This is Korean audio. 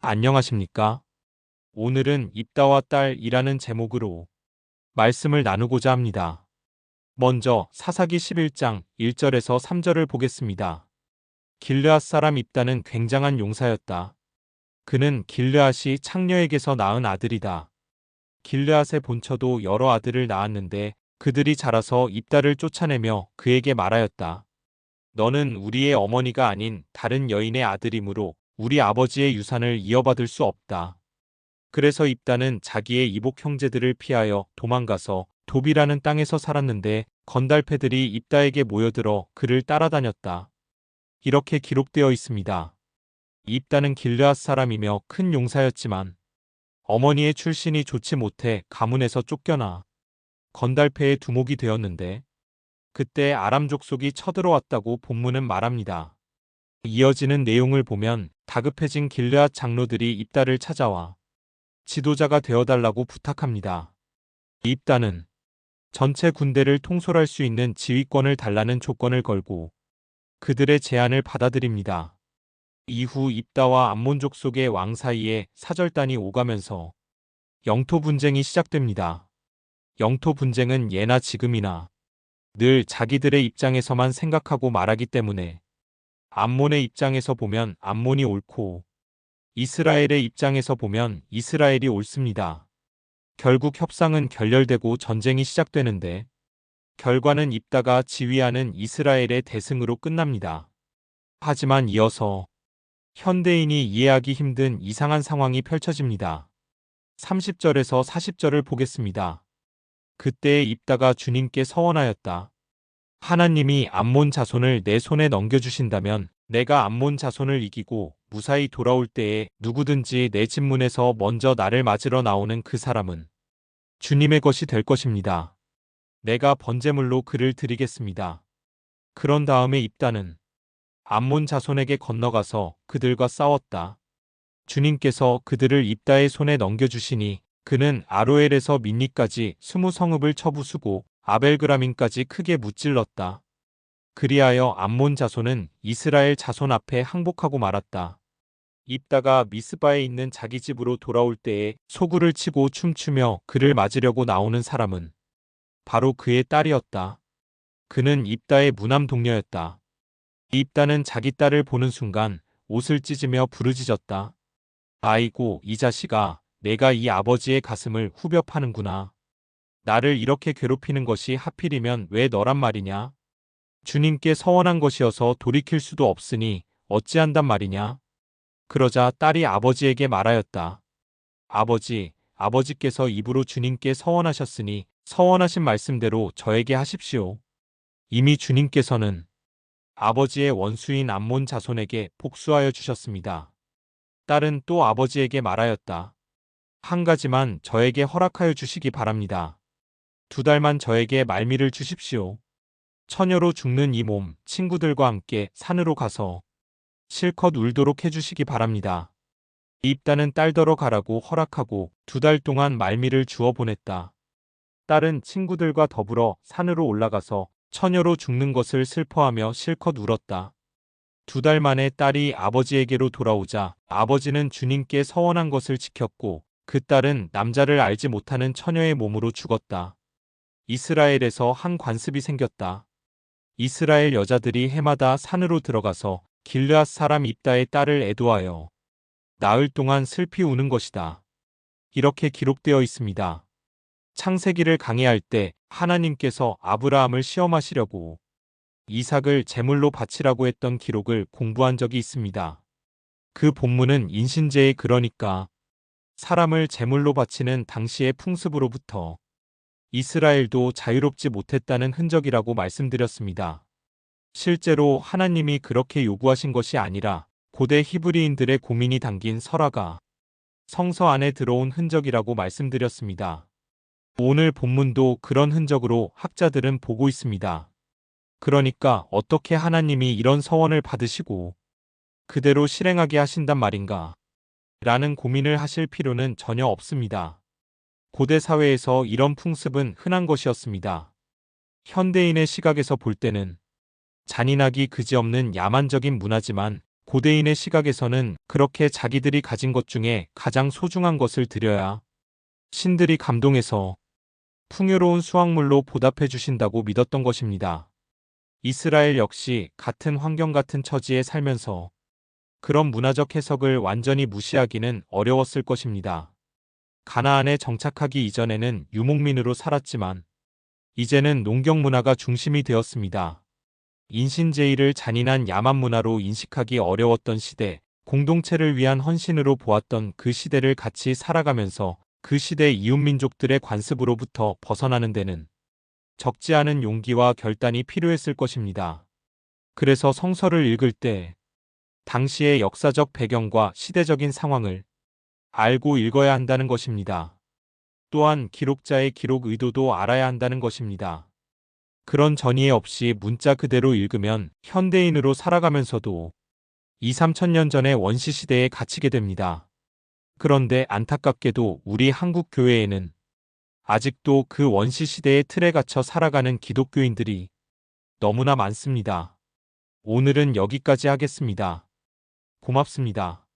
안녕하십니까? 오늘은 입다와 딸이라는 제목으로 말씀을 나누고자 합니다. 먼저 사사기 11장 1절에서 3절을 보겠습니다. 길르앗 사람 입다는 굉장한 용사였다. 그는 길르앗이 창녀에게서 낳은 아들이다. 길르앗의 본처도 여러 아들을 낳았는데 그들이 자라서 입다를 쫓아내며 그에게 말하였다. 너는 우리의 어머니가 아닌 다른 여인의 아들이므로 우리 아버지의 유산을 이어받을 수 없다. 그래서 입다는 자기의 이복 형제들을 피하여 도망가서 도비라는 땅에서 살았는데 건달패들이 입다에게 모여들어 그를 따라다녔다. 이렇게 기록되어 있습니다. 입다는 길르앗 사람이며 큰 용사였지만 어머니의 출신이 좋지 못해 가문에서 쫓겨나 건달패의 두목이 되었는데 그때 아람 족속이 쳐들어왔다고 본문은 말합니다. 이어지는 내용을 보면 다급해진 길르앗 장로들이 입다를 찾아와 지도자가 되어달라고 부탁합니다. 입다는 전체 군대를 통솔할 수 있는 지휘권을 달라는 조건을 걸고 그들의 제안을 받아들입니다. 이후 입다와 암몬 족속의 왕 사이에 사절단이 오가면서 영토 분쟁이 시작됩니다. 영토 분쟁은 예나 지금이나 늘 자기들의 입장에서만 생각하고 말하기 때문에 암몬의 입장에서 보면 암몬이 옳고 이스라엘의 입장에서 보면 이스라엘이 옳습니다. 결국 협상은 결렬되고 전쟁이 시작되는데 결과는 입다가 지휘하는 이스라엘의 대승으로 끝납니다. 하지만 이어서 현대인이 이해하기 힘든 이상한 상황이 펼쳐집니다. 30절에서 40절을 보겠습니다. 그때에 입다가 주님께 서원하였다. 하나님이 암몬 자손을 내 손에 넘겨주신다면 내가 암몬 자손을 이기고 무사히 돌아올 때에 누구든지 내 집 문에서 먼저 나를 맞으러 나오는 그 사람은 주님의 것이 될 것입니다. 내가 번제물로 그를 드리겠습니다. 그런 다음에 입다는 암몬 자손에게 건너가서 그들과 싸웠다. 주님께서 그들을 입다의 손에 넘겨주시니 그는 아로엘에서 민니까지 20성읍을 쳐부수고 아벨그라민까지 크게 무찔렀다. 그리하여 암몬 자손은 이스라엘 자손 앞에 항복하고 말았다. 입다가 미스바에 있는 자기 집으로 돌아올 때에 소구를 치고 춤추며 그를 맞으려고 나오는 사람은 바로 그의 딸이었다. 그는 입다의 무남 동료였다. 입다는 자기 딸을 보는 순간 옷을 찢으며 부르짖었다. 아이고 이 자식아, 내가 이 아버지의 가슴을 후벼 파는구나. 나를 이렇게 괴롭히는 것이 하필이면 왜 너란 말이냐? 주님께 서원한 것이어서 돌이킬 수도 없으니 어찌한단 말이냐? 그러자 딸이 아버지에게 말하였다. 아버지, 아버지께서 입으로 주님께 서원하셨으니 서원하신 말씀대로 저에게 하십시오. 이미 주님께서는 아버지의 원수인 암몬 자손에게 복수하여 주셨습니다. 딸은 또 아버지에게 말하였다. 한 가지만 저에게 허락하여 주시기 바랍니다. 2달만 저에게 말미를 주십시오. 처녀로 죽는 이 몸 친구들과 함께 산으로 가서 실컷 울도록 해주시기 바랍니다. 입다는 딸더러 가라고 허락하고 2달 동안 말미를 주어 보냈다. 딸은 친구들과 더불어 산으로 올라가서 처녀로 죽는 것을 슬퍼하며 실컷 울었다. 2달 만에 딸이 아버지에게로 돌아오자 아버지는 주님께 서원한 것을 지켰고 그 딸은 남자를 알지 못하는 처녀의 몸으로 죽었다. 이스라엘에서 한 관습이 생겼다. 이스라엘 여자들이 해마다 산으로 들어가서 길르앗 사람 입다의 딸을 애도하여 나흘 동안 슬피 우는 것이다. 이렇게 기록되어 있습니다. 창세기를 강해할 때 하나님께서 아브라함을 시험하시려고 이삭을 제물로 바치라고 했던 기록을 공부한 적이 있습니다. 그 본문은 인신제의 그러니까 사람을 제물로 바치는 당시의 풍습으로부터 이스라엘도 자유롭지 못했다는 흔적이라고 말씀드렸습니다. 실제로 하나님이 그렇게 요구하신 것이 아니라 고대 히브리인들의 고민이 담긴 설화가 성서 안에 들어온 흔적이라고 말씀드렸습니다. 오늘 본문도 그런 흔적으로 학자들은 보고 있습니다. 그러니까 어떻게 하나님이 이런 서원을 받으시고 그대로 실행하게 하신단 말인가? 라는 고민을 하실 필요는 전혀 없습니다. 고대 사회에서 이런 풍습은 흔한 것이었습니다. 현대인의 시각에서 볼 때는 잔인하기 그지없는 야만적인 문화지만 고대인의 시각에서는 그렇게 자기들이 가진 것 중에 가장 소중한 것을 드려야 신들이 감동해서 풍요로운 수확물로 보답해 주신다고 믿었던 것입니다. 이스라엘 역시 같은 환경 같은 처지에 살면서 그런 문화적 해석을 완전히 무시하기는 어려웠을 것입니다. 가나안에 정착하기 이전에는 유목민으로 살았지만 이제는 농경 문화가 중심이 되었습니다. 인신제의를 잔인한 야만 문화로 인식하기 어려웠던 시대, 공동체를 위한 헌신으로 보았던 그 시대를 같이 살아가면서 그 시대 이웃민족들의 관습으로부터 벗어나는 데는 적지 않은 용기와 결단이 필요했을 것입니다. 그래서 성서를 읽을 때 당시의 역사적 배경과 시대적인 상황을 알고 읽어야 한다는 것입니다. 또한 기록자의 기록 의도도 알아야 한다는 것입니다. 그런 전이해 없이 문자 그대로 읽으면 현대인으로 살아가면서도 2, 3천 년 전의 원시시대에 갇히게 됩니다. 그런데 안타깝게도 우리 한국 교회에는 아직도 그 원시시대의 틀에 갇혀 살아가는 기독교인들이 너무나 많습니다. 오늘은 여기까지 하겠습니다. 고맙습니다.